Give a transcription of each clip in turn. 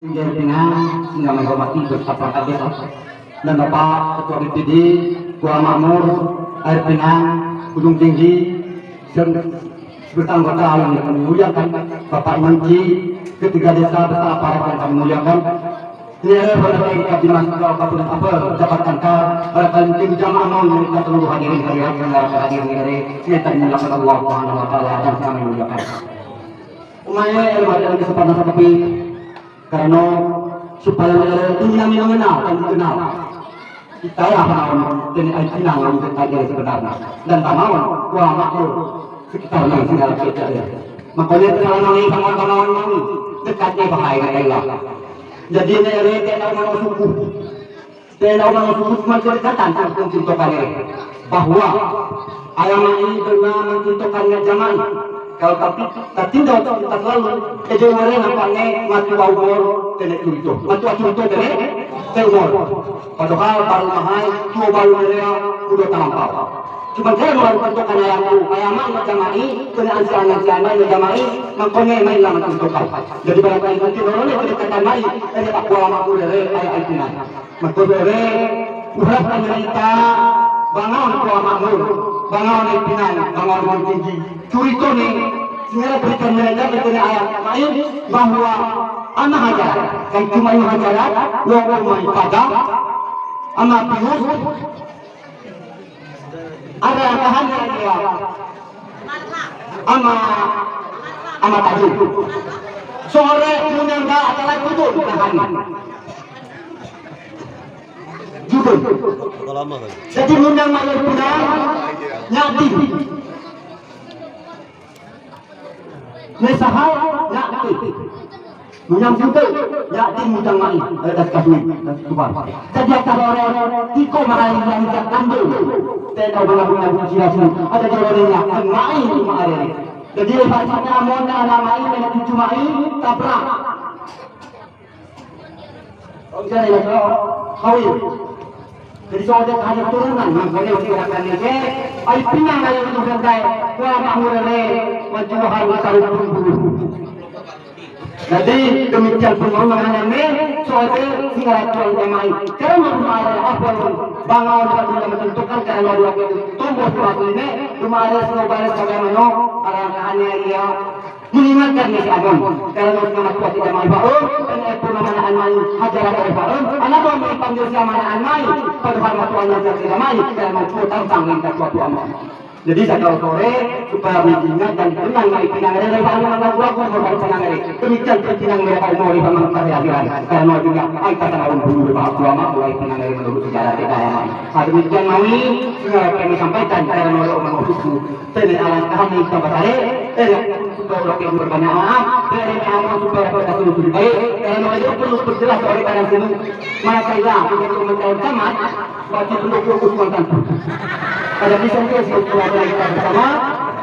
Menjadi Pinang hingga menghormati bersama kabinet dan Bapak Ketua BPD, Ketua Makmur, Air Pinang, Gunung Tinggi, dan beserta anggota yang kami muliakan, Bapak Menteri, ketiga desa beserta aparat yang kami muliakan. Ini adalah pada kita dimasuki apapun apa dapatkan pada kali ini jamaah mau mereka seluruh hadirin yang hadirin dari kita dimuliakan Allah Subhanahu Wa Taala dan kami muliakan. Umumnya ada kesempatan seperti karena supaya dunia mengenal dan dikenal kita yang menawan dan Pinang untuk kajian sebenarnya dan tamawan wah makhluk sekitar yang segala kita ya makanya terlalu ini kawan-kawan ini dekatnya bahaya Allah jadi dari orang suku dan orang suku semacam dekatan mencontohkan bahwa ayam ini pernah mencontohkannya zaman kalau tapi tidak kita selalu kejuaraan nampaknya mati umur kena itu mati kena umur padahal baru mahal tua baru mereka udah terlampau cuma saya mau menentukan ayamku ayam macam ini kena ansian-ansian macam ini makanya main lah menentukan jadi barangkali nanti orang ini kedekatan main ini tak buah makmur dari ayam itu makmur dari urapkan kita bangun buah makmur bangun ayam Pinang bangun Gunung Tinggi curi itu nih sebenarnya berikan mereka bertanya ayat lain bahwa anak hajar yang cuma yang hajarat lokal main pada anak binus ada tahan dia ama tadi sore munyangga adalah tutur tahan judul jadi munyang mayor Pinang nyati Nesahal yakti menyang situ yakti muncang mai ada kasih kubar jadi kalau orang tiko mahal yang tidak ambil tidak benar-benar berjelasin ada jawabannya mai mahal jadi bahasanya amon ada mai dengan cucu mai tabrak jadi ya kawin jadi soalnya hanya turunan makanya usia akan ini ay Pinang ayo itu santai wah mahmurane majuhan taruh dulu jadi demikian pengumuman ini soalnya singkat jual jamaah karena ada apa bangun dan menentukan karena dua tumbuh suatu ini rumah ada sebagai bagaimana arahannya dia mengingatkan si Agon karena nama kuat tidak mau bangun dan itu nama main hajaran dari bangun anak mau dipanggil sama main pada hari tuanya tidak main karena mau tentang minta suatu amal jadi saya sore supaya mengingat dan tenang dari Pinang ada dari bangun anak buah baru Pinang dari demikian Pinang mereka mau di bangun pada akhiran karena juga ay kata tahun dulu bahwa dua mak mulai Pinang dari menurut sejarah kita yang lain demikian kami kami sampaikan karena orang suku dari alat kami sampai hari supaya yang berbanyak maaf dari amal supaya kita lebih baik karena itu perlu berjelas oleh kadang sini maka ya kita komentar camat wajib untuk fokus konten pada disangka setelah kita bersama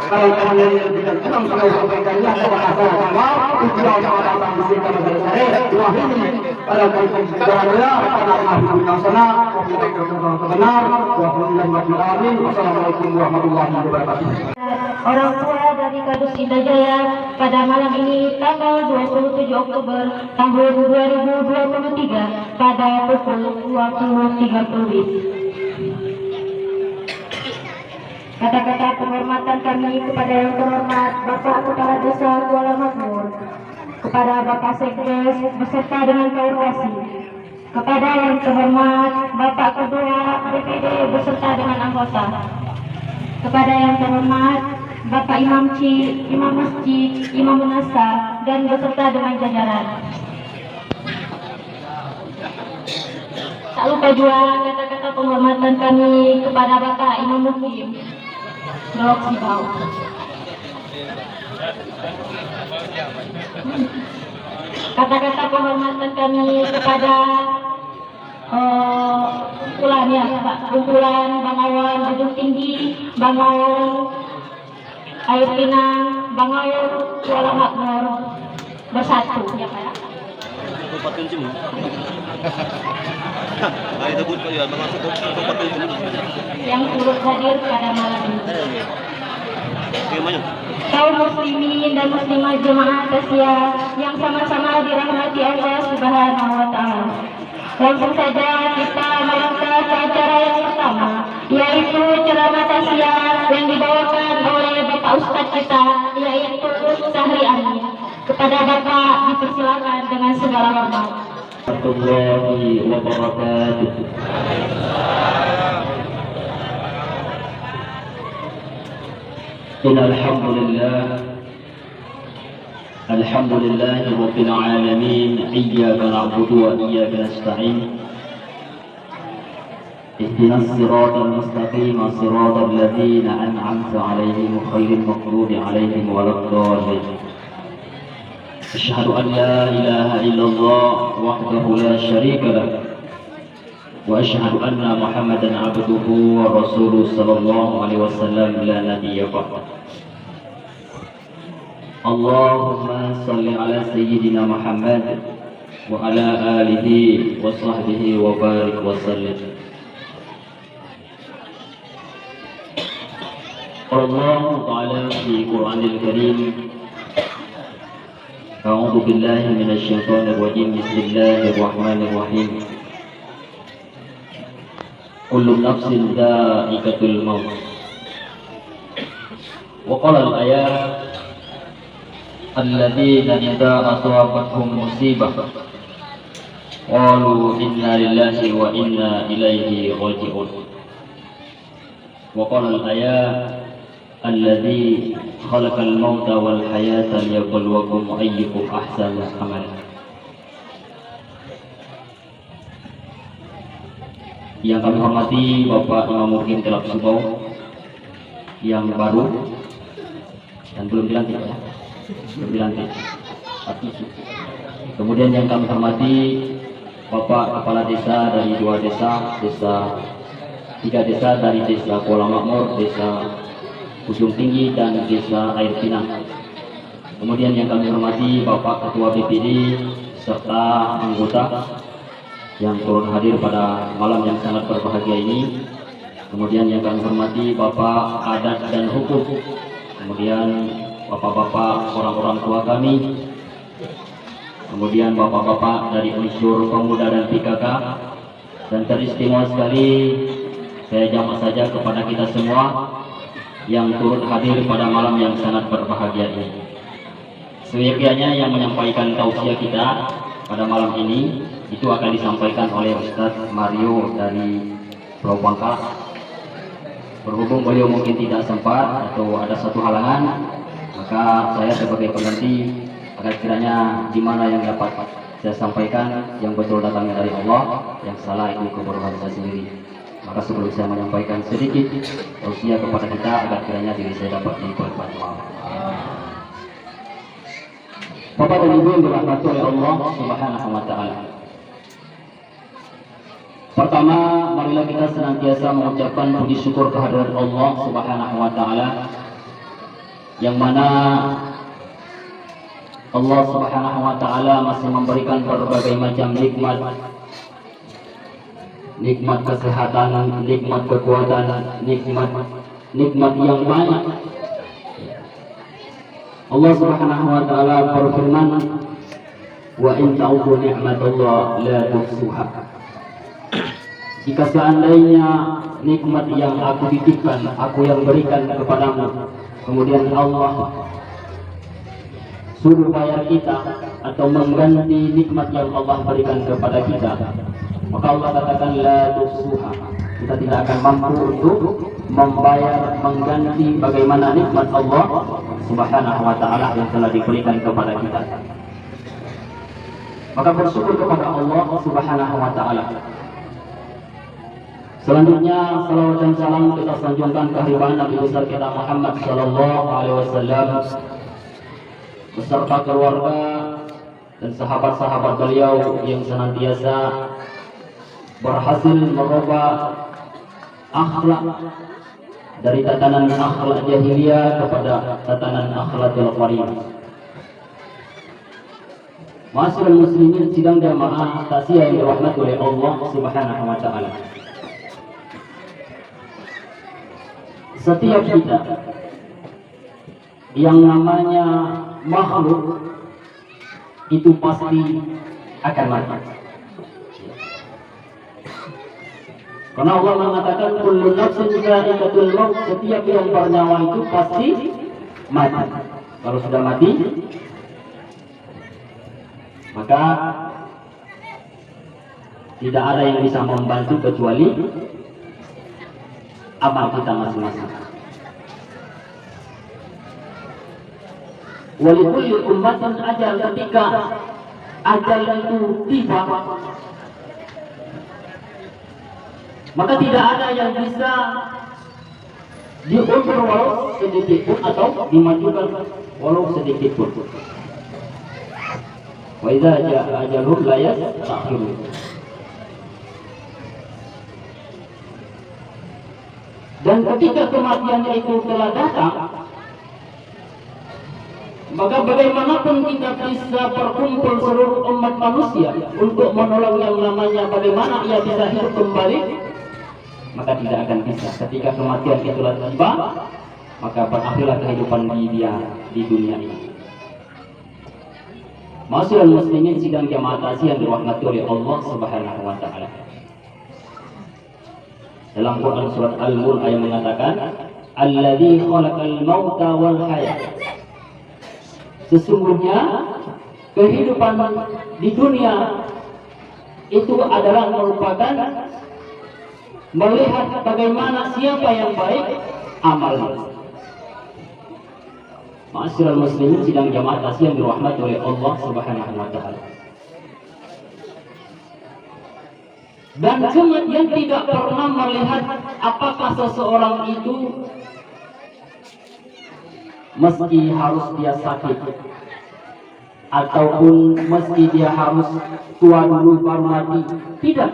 kalau kalian yang tidak senang sama sampaikannya ada bahasa agama ujian orang di sini kami dari dua ini pada kaitan sejarahnya pada ahli nasional benar wassalamualaikum warahmatullahi wabarakatuh. Orang tua dari Kadus Indah Jaya pada malam ini tanggal 27 Oktober tahun 2023 pada pukul 20.30. Kata-kata penghormatan kami kepada yang terhormat Bapak Kepala Desa Kuala Makmur, kepada Bapak Sekdes beserta dengan kawan kasih, kepada yang terhormat Bapak Ketua BPD beserta dengan anggota, kepada yang terhormat Bapak Imam Ci, Imam Masjid, Imam Munasa, dan beserta dengan jajaran. Tak lupa juga kata-kata penghormatan kami kepada Bapak Imam Muslim Blok Sibau. Kata-kata penghormatan kami kepada kumpulan ya Pak, kumpulan Bangawan Gunung Tinggi, Bangawan Air Pinang, Bangawan Kuala Makmur bersatu ya Pak. Yang turut hadir pada malam ini. kaum muslimin dan muslimah jemaah tasya yang sama-sama dirahmati Allah Subhanahu wa taala. Langsung saja kita melangkah ke acara yang pertama, yaitu ceramah tasya yang dibawakan oleh Bapak Ustadz kita, yaitu Sahri Amin. Kepada Bapak dipersilakan dengan segala hormat. Warahmatullahi wabarakatuh. Alhamdulillah rabbil alamin, iyyaka na'budu wa iyyaka nasta'in. Ihdinas siratal mustaqim, siratal ladzina an'amta 'alaihim ghairil maghdubi 'alaihim waladdallin. Asyhadu an la ilaha illallah wahdahu la syarika lah wa asyhadu anna Muhammadan 'abduhu wa rasuluhu sallallahu alaihi wasallam la nabiyya ba'da. Allahumma salli ala sayyidina Muhammad wa ala alihi wa sahbihi wa barik wa sallim. Allah Ta'ala fi Qur'anil Karim, a'udzu billahi minasy syaithanir rajim, bismillahirrahmanirrahim. Kullu nafsin dha'iqatul maut. Wa qala al-ayat alladzina idza asabatuhum musibah qalu inna lillahi wa inna ilaihi raji'un. Wa qala al-ayat alladzi khalaqal mauta wal hayata liyabluwakum ayyukum ahsanu amala. Yang kami hormati Bapak Imam Muhim Telap Subau yang baru dan belum dilantik ya. Belum dilantik. Kemudian yang kami hormati Bapak Kepala Desa dari 2 desa, 3 desa dari Desa Kuala Makmur, Desa Ujung Tinggi dan Desa Air Pinang. Kemudian yang kami hormati Bapak Ketua BPD serta anggota yang turut hadir pada malam yang sangat berbahagia ini. Kemudian yang kami hormati Bapak Adat dan Hukum. Kemudian Bapak-bapak orang-orang tua kami. Kemudian Bapak-bapak dari unsur pemuda dan PKK. Dan teristimewa sekali saya jamak saja kepada kita semua yang turut hadir pada malam yang sangat berbahagia ini. Seyogyanya yang menyampaikan tausiah kita pada malam ini itu akan disampaikan oleh Ustadz Mario dari Pulau Bangka. Berhubung beliau mungkin tidak sempat atau ada satu halangan, maka saya sebagai pengganti agar kiranya di mana yang dapat saya sampaikan yang betul datangnya dari Allah, yang salah itu kebodohan saya sendiri. Maka sebelum saya menyampaikan sedikit tausiah kepada kita agar kiranya diri saya dapat diperbantu maaf. Bapak dan Ibu yang dirahmati oleh Allah Subhanahu wa taala. Pertama, marilah kita senantiasa mengucapkan puji syukur kehadirat Allah Subhanahu wa taala yang mana Allah Subhanahu wa taala masih memberikan berbagai macam nikmat kesehatan, nikmat kekuatan, nikmat yang banyak. Allah Subhanahu wa taala berfirman, "Wa in ta'udhu ni'matallah la tuhsuha." Jika seandainya nikmat yang aku titipkan, aku yang berikan kepadamu, kemudian Allah suruh bayar kita atau mengganti nikmat yang Allah berikan kepada kita, maka Allah katakan la tuhsuha. Kita tidak akan mampu untuk membayar, mengganti bagaimana nikmat Allah Subhanahu wa taala yang telah diberikan kepada kita. Maka bersyukur kepada Allah Subhanahu wa taala. Selanjutnya salawat dan salam kita sanjungkan kehadiran Nabi besar kita Muhammad sallallahu alaihi wasallam beserta keluarga dan sahabat-sahabat beliau yang senantiasa berhasil merubah akhlak dari tatanan akhlak jahiliyah kepada tatanan akhlakul karim. Ma'asyiral muslimin sidang jamaah taksiyah yang dirahmati oleh Allah Subhanahu wa taala. Setiap kita yang namanya makhluk itu pasti akan mati. Karena Allah mengatakan kullu nafsin dha'iqatul maut, setiap yang bernyawa itu pasti mati. Kalau sudah mati, maka tidak ada yang bisa membantu kecuali amal kita masing-masing. Walikulli ummatin ajal, ketika ajal itu tiba, maka tidak ada yang bisa diundur walau sedikit pun atau dimajukan walau sedikit pun. Wa idza jaa ajaluhum la yasta'khirun. Dan ketika kematian itu telah datang, maka bagaimanapun kita bisa berkumpul seluruh umat manusia untuk menolong yang namanya bagaimana ia bisa hidup kembali, maka tidak akan bisa. Ketika kematian itu telah tiba, maka berakhirlah kehidupan dia di dunia ini. Ma'asyiral muslimin sidang jamaah ta'ziah yang dirahmati oleh Allah Subhanahu wa taala. Dalam Quran surat Al-Mulk ayat mengatakan, "Alladzi khalaqal mauta wal hayat." Sesungguhnya kehidupan di dunia itu adalah merupakan melihat bagaimana siapa yang baik amalnya. Ma'asyiral muslimin sidang jamaah ta'ziah yang dirahmati oleh Allah Subhanahu wa taala. Dan kemudian tidak pernah melihat apakah seseorang itu meski harus dia sakit ataupun meski dia harus tua dulu baru mati, tidak.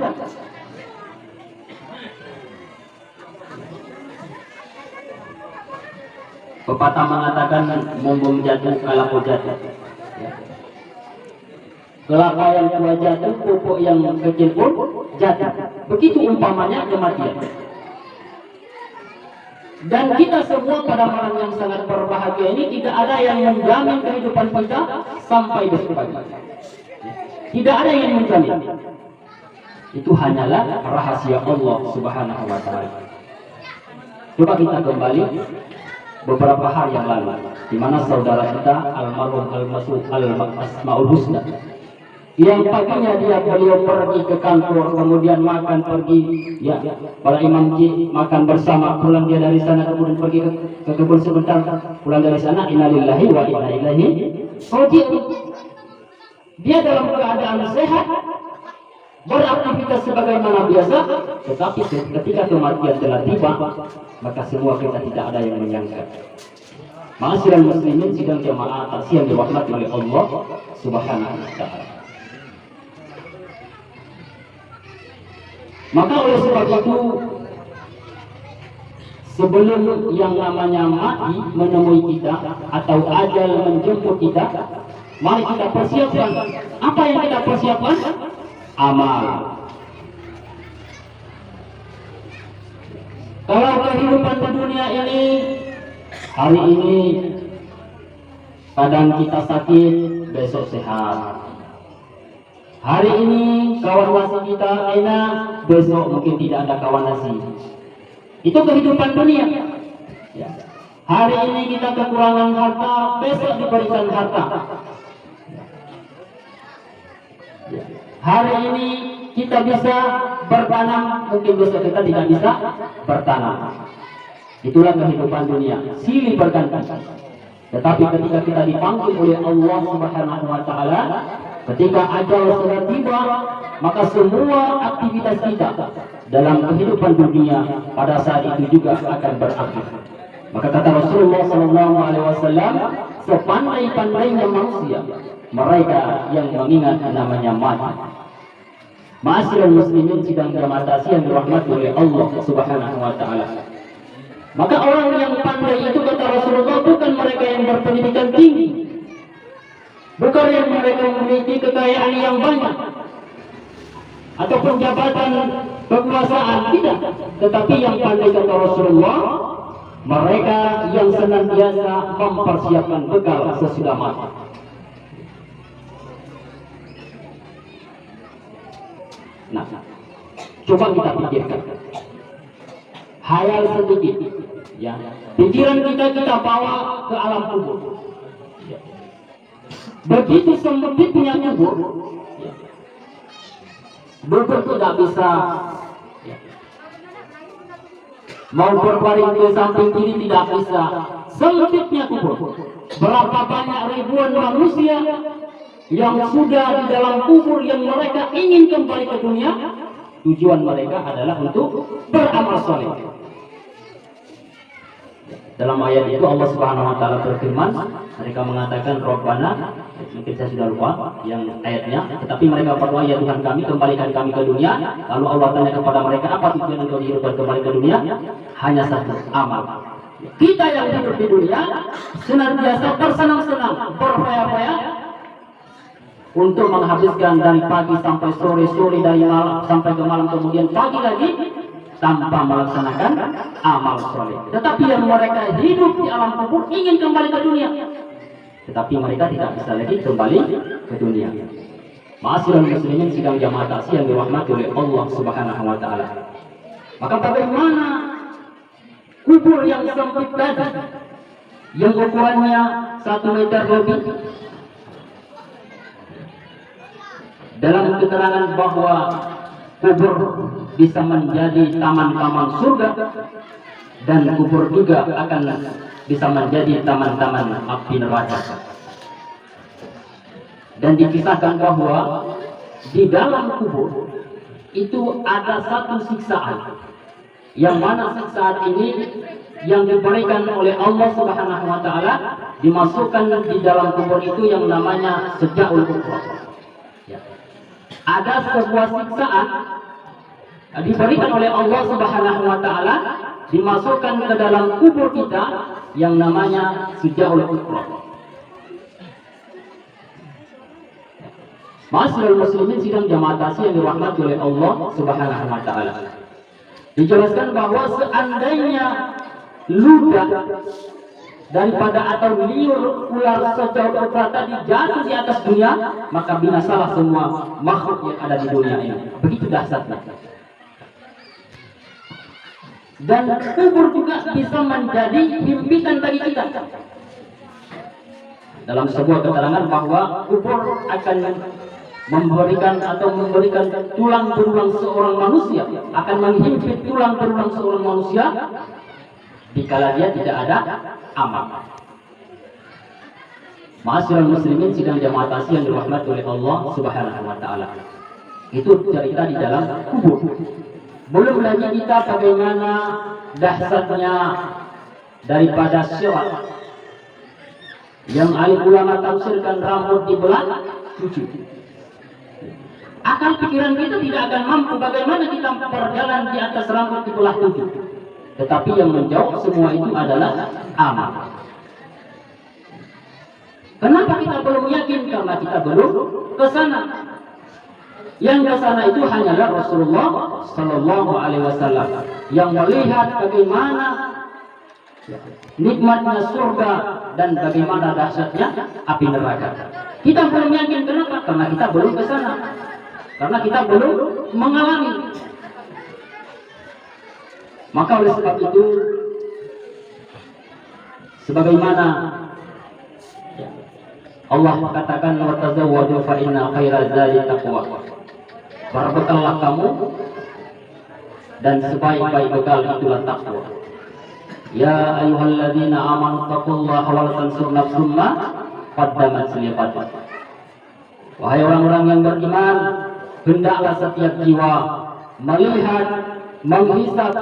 Pepatah mengatakan mumpung jatuh kalako jatuh. Kelapa yang tua jatuh, pupuk yang kecil pun jatuh. Begitu umpamanya kematian. Dan kita semua pada malam yang sangat berbahagia ini tidak ada yang menjamin kehidupan kita sampai besok pagi. Tidak ada yang menjamin. Itu hanyalah rahasia Allah Subhanahu wa taala. Coba kita kembali beberapa hari yang lalu, di mana saudara kita almarhum Al-Masud Al-Asmaul Husna, yang paginya beliau pergi ke kantor, kemudian makan pergi ya para imam makan bersama, pulang dia dari sana kemudian pergi ke kebun sebentar, pulang dari sana innalillahi wa inna ilaihi raji'un. Dia dalam keadaan sehat, beraktivitas sebagaimana biasa, tetapi ketika kematian telah tiba, maka semua kita tidak ada yang menyangka. Ma'asyiral muslimin sidang jamaah ta'ziah yang dirahmati oleh Allah Subhanahu wa taala. Maka oleh sebab itu, sebelum yang namanya mati menemui kita atau ajal menjemput kita, mari kita persiapkan. Apa yang kita persiapkan? Amal. Kalau kehidupan di dunia ini, hari ini kadang kita sakit, besok sehat. Hari ini kawan wasi kita enak, besok mungkin tidak ada kawan nasi. Itu kehidupan dunia. Ya. Hari ini kita kekurangan harta, besok diberikan harta. Ya. Hari ini kita bisa bertanam, mungkin besok kita tidak bisa bertanam. Itulah kehidupan dunia, silih berganti. Tetapi ketika kita dipanggil oleh Allah Subhanahu wa taala, ketika ajal sudah tiba, maka semua aktivitas kita dalam kehidupan dunia pada saat itu juga akan berakhir. Maka kata Rasulullah SAW, sepandai-pandainya manusia, mereka yang mengingat namanya mati. Ma'asyiral muslimin sidang jamaah ta'ziah yang dirahmati oleh Allah Subhanahu wa taala. Maka orang yang pandai itu kata Rasulullah bukan mereka yang berpendidikan tinggi, bukan yang mereka memiliki kekayaan yang banyak ataupun jabatan kekuasaan, tidak. Tetapi yang pandai kata Rasulullah mereka yang senantiasa mempersiapkan bekal sesudah mati. Nah, coba kita pikirkan, hayal sedikit, ya, pikiran kita bawa ke alam kubur. Begitu sempitnya kubur, kubur tidak bisa, mau berbaring ke samping kiri tidak bisa, sempitnya kubur. Berapa banyak ribuan manusia yang sudah di dalam kubur yang mereka ingin kembali ke dunia, tujuan mereka adalah untuk beramal soleh. Dalam ayat itu Allah Subhanahu wa taala berfirman, mereka mengatakan Rabbana, mungkin saya sudah lupa yang ayatnya, tetapi mereka berdoa, ya Tuhan kami, kembalikan kami ke dunia. Lalu Allah tanya kepada mereka, apa tujuan engkau dihidupkan kembali ke dunia? Hanya satu, amal. Kita yang hidup di dunia senantiasa bersenang-senang, berfoya-foya untuk menghabiskan dari pagi sampai sore, sore dari malam sampai ke malam, kemudian pagi lagi, tanpa melaksanakan amal soleh. Tetapi yang mereka hidup di alam kubur ingin kembali ke dunia, tetapi mereka tidak bisa lagi kembali ke dunia. Ma'asyiral muslimin sidang jamaah taksi yang dirahmati oleh Allah Subhanahu wa taala. Maka bagaimana kubur yang sempit tadi, yang ukurannya 1 meter lebih, dalam keterangan bahwa kubur bisa menjadi taman-taman surga, dan kubur juga akan bisa menjadi taman-taman api neraka. Dan dikisahkan bahwa di dalam kubur itu ada satu siksaan, yang mana siksaan ini yang diberikan oleh Allah Subhanahu wa taala, dimasukkan di dalam kubur itu yang namanya Seja'ul Kubur. Ada sebuah siksaan diberikan oleh Allah Subhanahu wa taala, dimasukkan ke dalam kubur kita yang namanya Seja'ul Kubur. Ma'asyiral muslimin sidang jamaah taksi yang dirahmati oleh Allah Subhanahu wa taala. Dijelaskan bahwa seandainya ludah daripada atau liur ular sejauh ukra tadi jatuh di atas dunia, maka binasalah semua makhluk yang ada di dunia ini. Begitu dahsyatnya. Dan kubur juga bisa menjadi himpitan bagi kita. Dalam sebuah keterangan bahwa kubur akan memberikan tulang berulang seorang manusia, akan menghimpit tulang berulang seorang manusia dikala dia tidak ada amal. Ma'asyiral muslimin sidang jamaah taksi yang dirahmati oleh Allah Subhanahu wa taala. Itu cerita di dalam kubur. Belum lagi kita bagaimana dahsyatnya daripada syirat yang alim ulama tafsirkan rambut dibelah 7. Akal pikiran kita tidak akan mampu bagaimana kita berjalan di atas rambut dibelah 7. Tetapi yang menjawab semua itu adalah amal. Kenapa kita belum yakin? Karena kita belum ke sana. Yang ke sana itu hanyalah Rasulullah Sallallahu Alaihi Wasallam yang melihat bagaimana nikmatnya surga dan bagaimana dahsyatnya api neraka. Kita belum yakin. Kenapa? Karena kita belum ke sana. Karena kita belum mengalami. Maka oleh sebab itu, sebagaimana Allah katakan, wa tazawwadu fa inna khairaz zadi taqwa. Berbekallah kamu, dan sebaik-baik bekal itulah takwa. Ya ayyuhalladzina amanu taqullaha wal tansur nafsum ma qaddamat liqad. Wahai orang-orang yang beriman, hendaklah setiap jiwa melihat, menghisap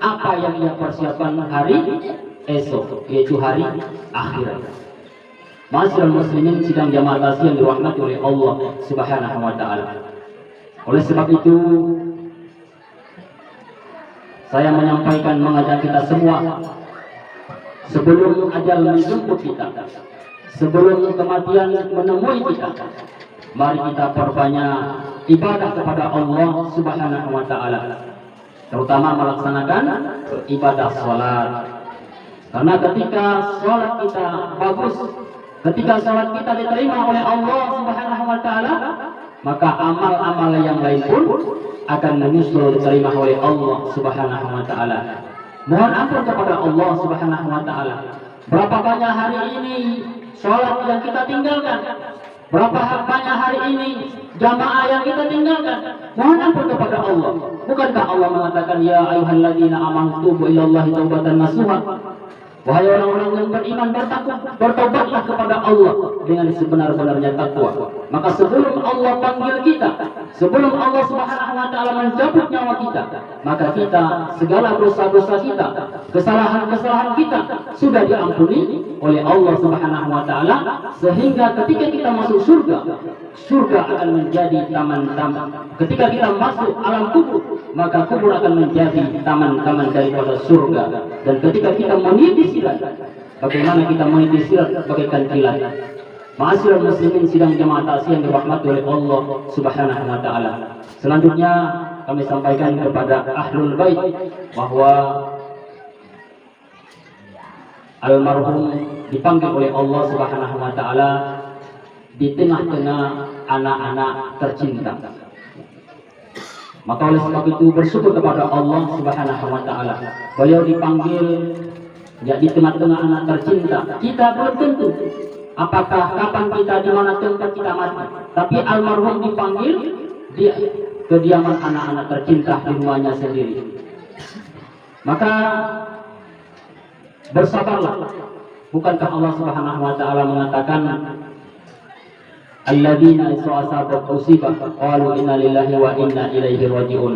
apa yang ia persiapkan hari esok, yaitu hari akhirat. Ma'asyiral muslimin sidang jamaah taksi yang dirahmati oleh Allah Subhanahu wa taala. Oleh sebab itu, saya menyampaikan, mengajak kita semua, sebelum ajal menjemput kita, sebelum kematian menemui kita, mari kita perbanyak ibadah kepada Allah Subhanahu wa taala, terutama melaksanakan ibadah salat, Karena ketika sholat kita bagus, ketika sholat kita diterima oleh Allah Subhanahu wa Ta'ala, maka amal-amal yang lain pun akan menyusul diterima oleh Allah Subhanahu wa Ta'ala. Mohon ampun kepada Allah Subhanahu wa Ta'ala. Berapa banyak hari ini sholat yang kita tinggalkan, berapa banyak hari ini jamaah yang kita tinggalkan. Mohon ampun kepada Allah. Bukankah Allah mengatakan, ya ayyuhalladzina amanu tubu ilallahi taubatan nasuha? Wahai orang-orang yang beriman, bertobatlah kepada Allah dengan sebenar-benarnya takwa. Maka sebelum Allah panggil kita, sebelum Allah Subhanahu wa Ta'ala mencabut nyawa kita, maka kita, segala dosa-dosa kita, kesalahan-kesalahan kita sudah diampuni oleh Allah Subhanahu wa Ta'ala, sehingga ketika kita masuk surga, surga akan menjadi taman-taman. Ketika kita masuk alam kubur, maka kubur akan menjadi taman-taman daripada surga. Dan ketika kita meniti sirat, bagaimana kita meniti sirat bagaikan kilat. Ma'asyiral muslimin sidang jamaah ta'ziah yang dirahmati oleh Allah Subhanahu wa Ta'ala. Selanjutnya kami sampaikan kepada ahlul bait bahwa almarhum dipanggil oleh Allah Subhanahu wa Ta'ala di tengah-tengah anak-anak tercinta. Maka oleh sebab itu bersyukur kepada Allah Subhanahu wa Ta'ala. Beliau dipanggil ya di tengah-tengah anak tercinta. Kita belum tentu apakah kapan kita, di mana tempat kita mati. Tapi almarhum dipanggil di kediaman anak-anak tercinta di rumahnya sendiri. Maka bersabarlah. Bukankah Allah Subhanahu wa Ta'ala mengatakan, alladzina asabat musibah qalu inna lillahi wa inna ilaihi raji'un.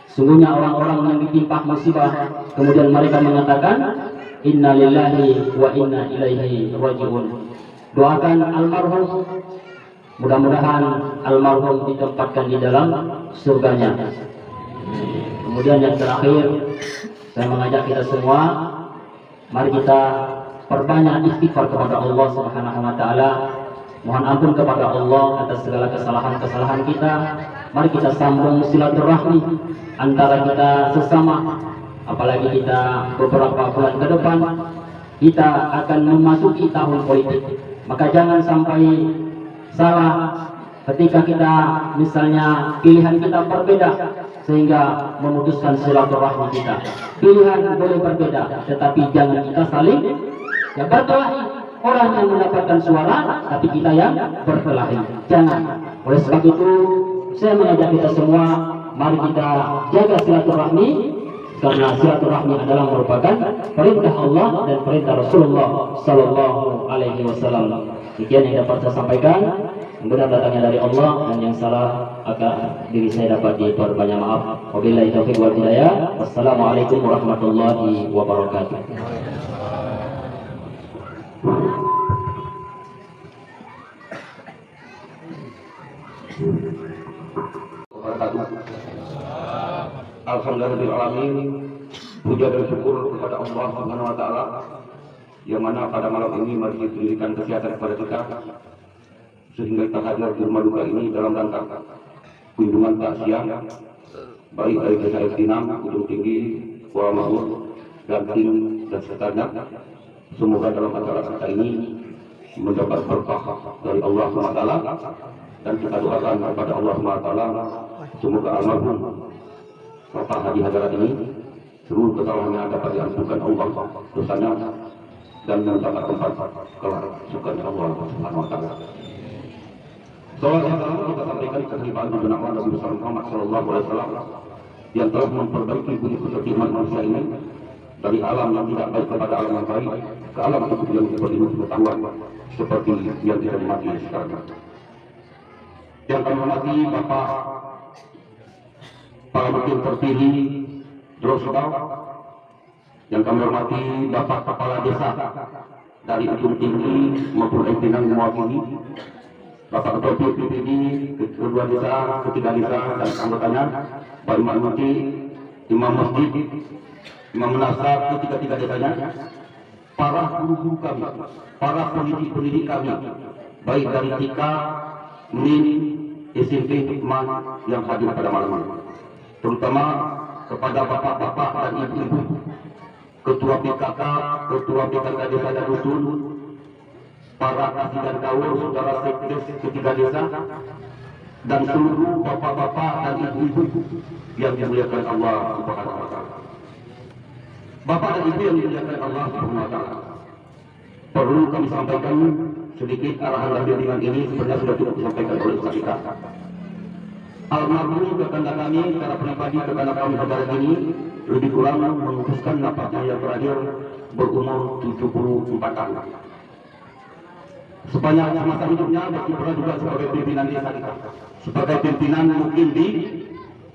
Sungguhnya orang-orang yang ditimpa musibah kemudian mereka mengatakan inna lillahi wa inna ilaihi raji'un. Doakan almarhum, mudah-mudahan almarhum ditempatkan di dalam surganya. Kemudian yang terakhir, saya mengajak kita semua, mari kita perbanyak istighfar kepada Allah Subhanahu wa Ta'ala. Mohon ampun kepada Allah atas segala kesalahan-kesalahan kita. Mari kita sambung silaturahmi antara kita sesama. Apalagi kita beberapa bulan ke depan kita akan memasuki tahun politik. Maka jangan sampai salah ketika kita misalnya pilihan kita berbeda sehingga memutuskan silaturahmi kita. Pilihan boleh berbeda, tetapi jangan kita saling berkelahi. Orang yang mendapatkan suara, tapi kita yang berkelahi. Jangan. Oleh sebab itu, saya mengajak kita semua, mari kita jaga silaturahmi, karena silaturahmi adalah merupakan perintah Allah dan perintah Rasulullah Sallallahu Alaihi Wasallam. Demikian yang dapat saya sampaikan. Yang benar datangnya dari Allah, dan yang salah akan diri saya dapat diperbanyak maaf. Wabillahi taufiq wal hidayah. Wassalamualaikum warahmatullahi wabarakatuh. Alhamdulillahirrahmanirrahim. Puja dan syukur kepada Allah Subhanahu wa Ta'ala, yang mana pada malam ini masih diberikan kesehatan kepada kita sehingga kita hadir di rumah duka ini dalam rangka kunjungan takziah baik dari Desa Estinam, Ujung Tinggi, Kuala Mahmud, dan tim dan sekitarnya. Semoga dalam acara kita ini mendapat berkah dari Allah SWT, dan kita doakan kepada Allah SWT semoga almarhum Bapak Haji Hadarat ini seluruh kesalahannya dapat diampunkan Allah dosanya dan mendapat tempat kelak surga Allah Subhanahu wa Ta'ala. Salawat dan salam kita sampaikan kekhalifahan Nabi Muhammad sallallahu alaihi wasallam yang telah memperbaiki bumi kesekian manusia ini dari alam yang tidak baik kepada alam yang baik, ke alam yang berpenuh pengetahuan seperti yang kita nikmati sekarang. Yang kami hormati Bapak Pak Wakil Terpilih Drosbau, yang kami hormati Bapak Kepala Desa dari Ujung Tinggi maupun Pinang mewakili, Bapak Ketua PPD, kedua desa, ketiga desa dan anggotanya, Pak Imam Mati, Imam Masjid, Imam Menasar, ketiga desanya, para guru-guru kami, para pendidik kami, baik dari TK, MIN, SMP, Hikmah yang hadir pada malam ini, terutama kepada bapak-bapak dan ibu-ibu Ketua PKK, Ketua PKK Desa dan Dusun, para kasih dan kaul, saudara sekdes ketiga desa, dan seluruh bapak-bapak dan ibu-ibu yang dimuliakan Allah Subhanahu wa Ta'ala. Bapak dan ibu yang dimuliakan Allah Subhanahu wa Ta'ala, perlu kami sampaikan sedikit arahan dan bimbingan ini sebenarnya sudah cukup disampaikan oleh Ustaz kita. Almarhum kakanda kami secara pribadi, kakanda kami saudara ini lebih kurang memutuskan napasnya yang terakhir berumur 74 tahun. Sepanjang semasa hidupnya berkiprah juga sebagai pimpinan desa kita, sebagai pimpinan mungkin di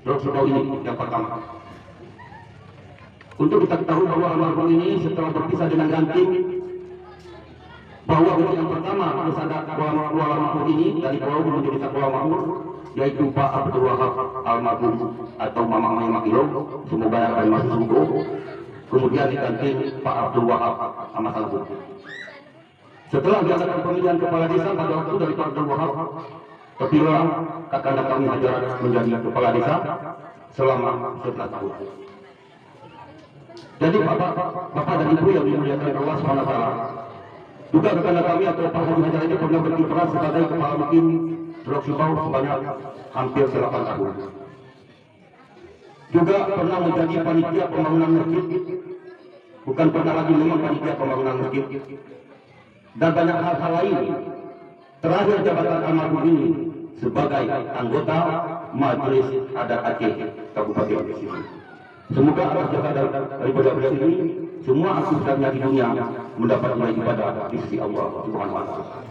Rosodau ini yang pertama. Untuk kita ketahui bahwa almarhum ini setelah berpisah dengan Ganting, bahwa yang pertama bersandar dua almarhum ini dari Pulau menuju desa Pulau Makmur, yaitu Pak Abdul Wahab almarhum atau Mamang Mai Makilo, semoga akan masuk sungguh. Kemudian diganti Pak Abdul Wahab sama Salbu. Setelah diadakan pemilihan kepala desa pada waktu dari Pak Abdul Wahab, terpilih kakanda kami Hajar menjadi kepala desa selama 11 tahun. Jadi bapak dan ibu yang dimuliakan Allah SWT, juga kakanda kami atau Pak Haji Hajar ini pernah berkiprah sebagai kepala mukim Teluk Sibau sebanyak hampir 8 tahun. Juga pernah menjadi panitia pembangunan masjid, bukan pernah lagi memang panitia pembangunan masjid, dan banyak hal-hal lain. Terakhir jabatan almarhum ini sebagai anggota Majelis Adat Aceh Kabupaten Aceh. Semoga atas jasa daripada beliau ini semua aktivitasnya di dunia mendapat nilai ibadah di sisi Allah Subhanahu wa Ta'ala.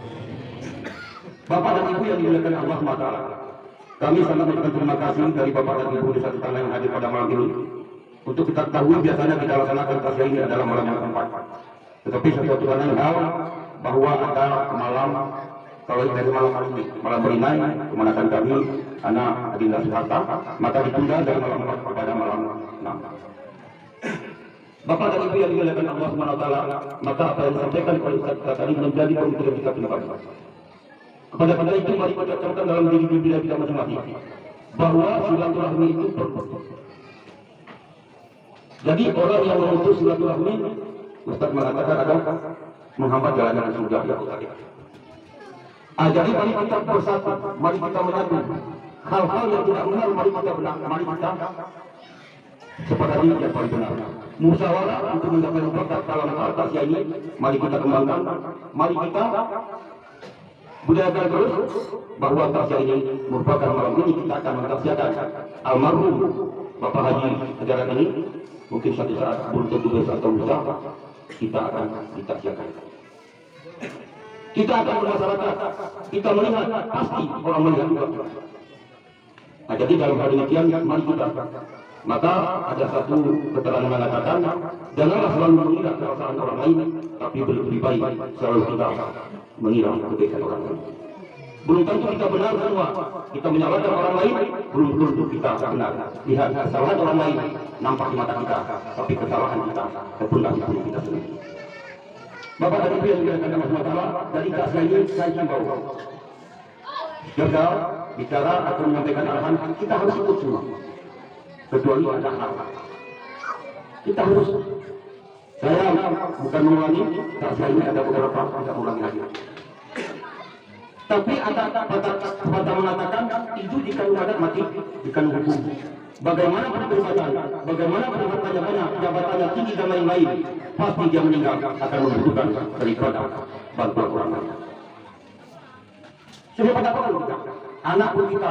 Bapak dan Ibu yang dimuliakan Allah SWT, kami sangat mengucapkan terima kasih dari Bapak dan Ibu di satu tanah yang hadir pada malam ini. Untuk kita ketahui biasanya kita laksanakan tasya ini adalah malam yang keempat. Tetapi sesuatu lain hal bahwa ada malam, kalau dari malam ini, malam berinai, kemanakan kami, anak Adinda Suharta, maka ditunda dari malam 4 kepada malam 6. Bapak dan Ibu yang dimuliakan Allah SWT, maka apa yang disampaikan oleh Ustaz kita tadi menjadi pemikiran kita ke depan. Kepada itu mari kita camkan dalam diri kita masing-masing bahwa silaturahmi itu perlu. Jadi orang yang memutus silaturahmi, Ustaz mengatakan adalah menghambat jalan-jalan surga ya Ustaz. Jadi mari kita bersatu, mari kita menyatu. Hal-hal yang tidak benar mari kita benar, mari kita seperti yang paling benar. Musyawarah untuk mencapai berkat dalam atas ini, mari kita kembangkan, mari kita budayakan terus bahwa tasya ini merupakan malam ini kita akan mentasyakan almarhum Bapak Haji Hajaran ini. Mungkin suatu saat belum tentu besok atau lusa kita akan ditasyakan. Kita akan bermasyarakat, kita melihat, pasti orang melihat juga. Nah, jadi dalam hal demikian mari kita. Maka ada satu keterangan mengatakan, janganlah selalu mengira perasaan orang lain, tapi lebih baik selalu kita mengira kebaikan orang lain. Belum tentu kita benar semua, kita menyalahkan orang lain, belum tentu kita benar. Lihat kesalahan orang lain nampak di mata kita, tapi kesalahan kita terpendam di hati kita sendiri. Bapak dan Ibu yang dimuliakan Allah SWT, dari tasya ini saya himbau, gagal bicara atau menyampaikan arahan, kita harus ikut semua. Kecuali ada hal kita harus. Saya bukan mengulangi, tasya ini ada beberapa tidak ulangi lagi. Tapi ada kata mengatakan itu jika adat mati, jika hukum. Bagaimana perbuatan, bagaimana perbuatannya banyak, jabatannya tinggi dan lain-lain, pasti dia meninggal akan membutuhkan daripada bantuan orang lain. Siapa dapat kita? Anak pun kita,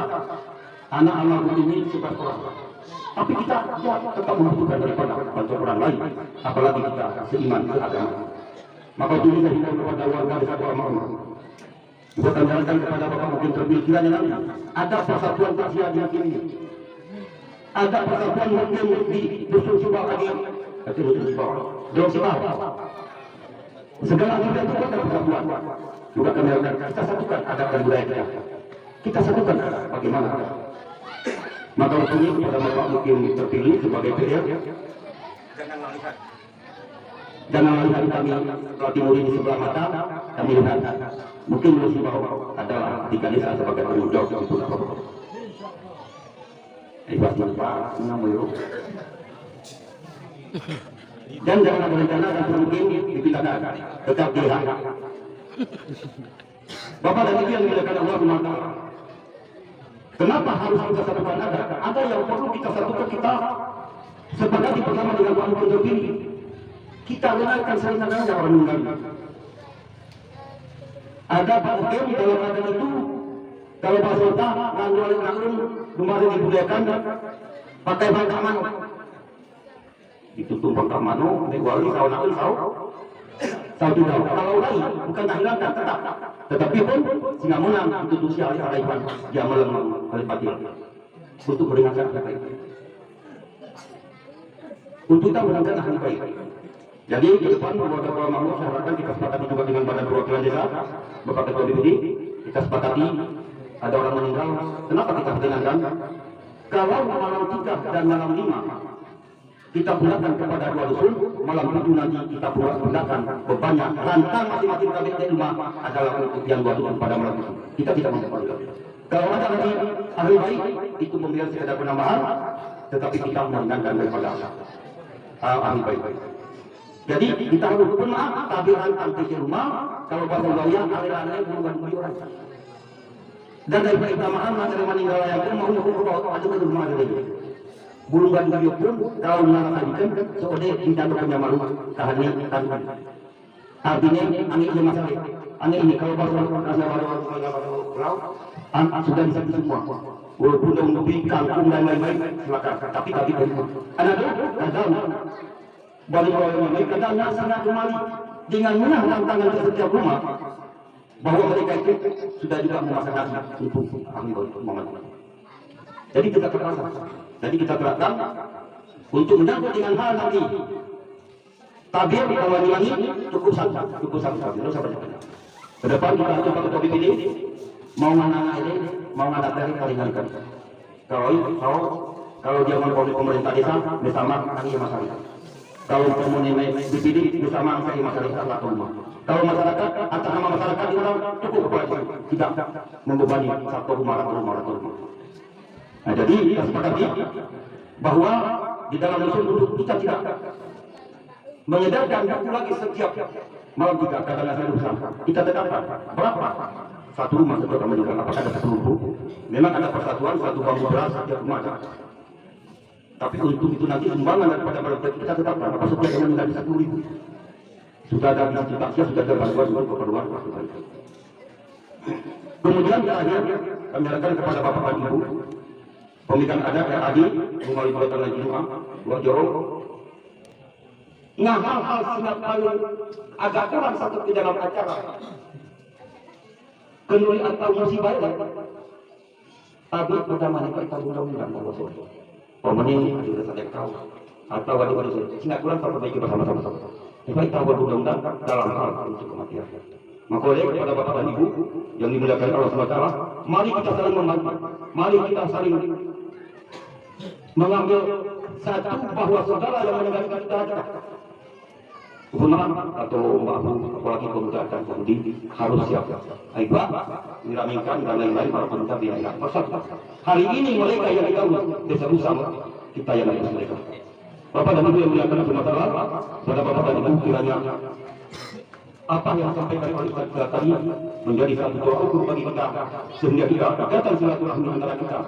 anak almarhum ini 11 orang. Tapi kita tetap membutuhkan daripada bantuan orang lain, apalagi kita seiman seagama. Maka itu saya himbau kepada warga desa almarhum. Buat menjalankan kepada Bapak mungkin terpilih kiranya nanti ada persatuan tasya di hati ini. Ada persatuan mungkin di dusun Subang lagi. Itu dusun Subang. Dusun Subang. Segala kita itu ada persatuan. Juga kami akan kita satukan adat dan budaya kita. Kita satukan bagaimana. Maka untuk ini kepada Bapak mungkin terpilih sebagai PR. Jangan melihat kami Jawa Timur ini sebelah mata, kami lihat mungkin Lusi Bau adalah 3 desa sebagai tanggung jawab untuk apa? Ibas Pak, nama Dan jangan ada rencana dan mungkin dipindahkan, tetap dilihat. Bapak dan Ibu yang dimuliakan Allah SWT, kenapa harus kita satukan? Ada yang perlu kita satukan, kita sepakati bersama dengan Pak Gubernur ini. Kita lenarkan serentaknya orang meninggal. Ada Pak Ukem dalam keadaan itu, kalau Pak Sultan nganggurin kemarin dibudayakan pakai bangka mano. Itu tumpang bangka mano, wali tahun akhir tahu tidak. Kalau lain bukan hilangkan tetap. Tetapi pun sehingga menang institusi alih-alihkan dia melemah oleh Patil untuk meringankan apa itu. Untuk kita menangkan ahli baik. Jadi ke depan membuat Bapak Mahmud, saya harapkan kita sepakati juga dengan Badan Perwakilan Desa, Bapak Ketua BPD, kita sepakati ada orang meninggal. Kenapa kita perkenankan? Kalau malam 3 dan malam 5 kita bulatkan kepada 2 dusun, malam 7 nanti kita bulatkan bebannya rantang masing-masing KBT rumah adalah untuk yang 2 dusun pada malam itu. Kita tidak mendapat. Kalau ada nanti ahli baik itu memberikan sekedar penambahan, tetapi kita meringankan daripada ahli baik. Jadi kita harus bermaaf tapi rantang ke rumah. Kalau bahasa Jawa alirannya bukan orang. Dan dari pertamahan materi meninggal yang pun mau nyuruh ada ke rumah ada lagi. Bulungan video pun kalau mengasahkan seorang tidak punya malu kahani tangan. Artinya angin ini masalah. Angin ini kalau bahasa pulau sudah bisa semua. Walaupun untuk kangkung dan lain-lain silakan. Tapi ada balik orang mereka dan sangat kembali dengan menang tantangan ke setiap rumah bahwa mereka itu sudah juga memasak nasi untuk ahli Muhammad. Jadi kita terasa. Jadi kita terapkan untuk menyangkut dengan hal nanti tabir kalau ini cukup satu tidak usah banyak. Ke depan kita coba ke BPD mau mana ini mau ada dari keringankan. Kalau dia mau pemerintah desa bersama kami masyarakat. Kalau mau BPD bersama kami masyarakat atau rumah. Kalau masyarakat atas nama masyarakat orang cukup kepada tidak membebani satu rumah. Nah, jadi kita sepakati bahwa di dalam usul untuk kita tidak mengedarkan buku lagi setiap malam 3 kadang saya bersama. Kita tetapkan berapa satu rumah setiap meninggal, apakah ada 10? Memang ada persatuan satu bambu beras setiap rumah. Tapi untuk itu nanti sumbangan daripada masyarakat kita tetapkan apa setiap yang meninggal 10.000. Sudah ada antisipasi, sudah ada bantuan keperluan. Kemudian terakhir kami arahkan kepada Bapak dan Ibu pemikiran adat yang adil melalui bulatan lagi dua jorong. Nah hal-hal sangat paling agak kurang satu di dalam acara kenduri atau musibah tapi pada mereka itu undang-undang kalau soal pemenang ada saja tahu atau ada sehingga kurang perbaiki bersama-sama. Baik tahu undang-undang dalam hal untuk kematian. Maka oleh kepada Bapak dan Ibu yang dimuliakan Allah SWT, mari kita saling membantu, mari kita saling mengambil satu bahwa saudara yang meninggalkan kita Gunawan atau Mbak Abu, apalagi pemuda dan pemudi harus siap. Aibah, diraminkan dan lain-lain para pemuda biaya. Hari ini mereka yang kita desa bersama kita yang harus mereka. Bapak dan Ibu yang muliakan Allah, pada Bapak dan Ibu kiranya apa yang disampaikan oleh Ustaz tadi menjadi satu doa ukur bagi kita sehingga kita datang silaturahmi antara kita.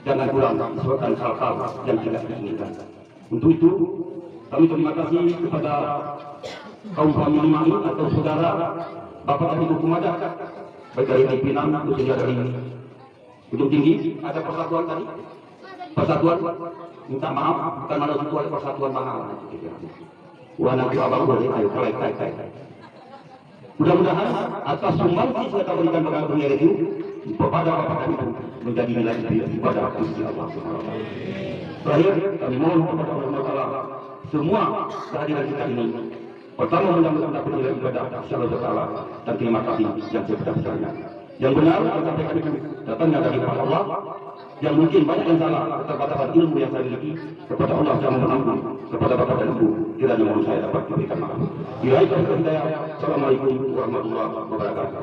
Jangan pulang disebabkan hal-hal yang tidak diinginkan. Untuk itu kami terima kasih kepada kaum famili Mai atau saudara Bapak dan Ibu Kumada baik dari Pinang khususnya dari Gunung Tinggi. Ada persatuan tadi, persatuan minta maaf bukan malah itu ada persatuan mahal. Wana abang boleh ayo kai. Mudah-mudahan atas sumbangsi saya berikan kepada dunia itu kepada Bapak dan Ibu menjadi nilai ibadah Gusti Allah SWT. Terakhir kami mohon kepada Allah SWT semua kehadiran kita ini pertama mudah-mudahan dapat nilai ibadah Allah SWT dan terima kasih yang sebesar-besarnya. Yang benar yang sampaikan itu datangnya dari Allah. Yang mungkin banyak yang salah keterbatasan ilmu yang saya miliki kepada Allah yang mengampuni kepada Bapak dan Ibu kiranya mohon saya dapat diberikan maaf. Assalamualaikum warahmatullahi wabarakatuh.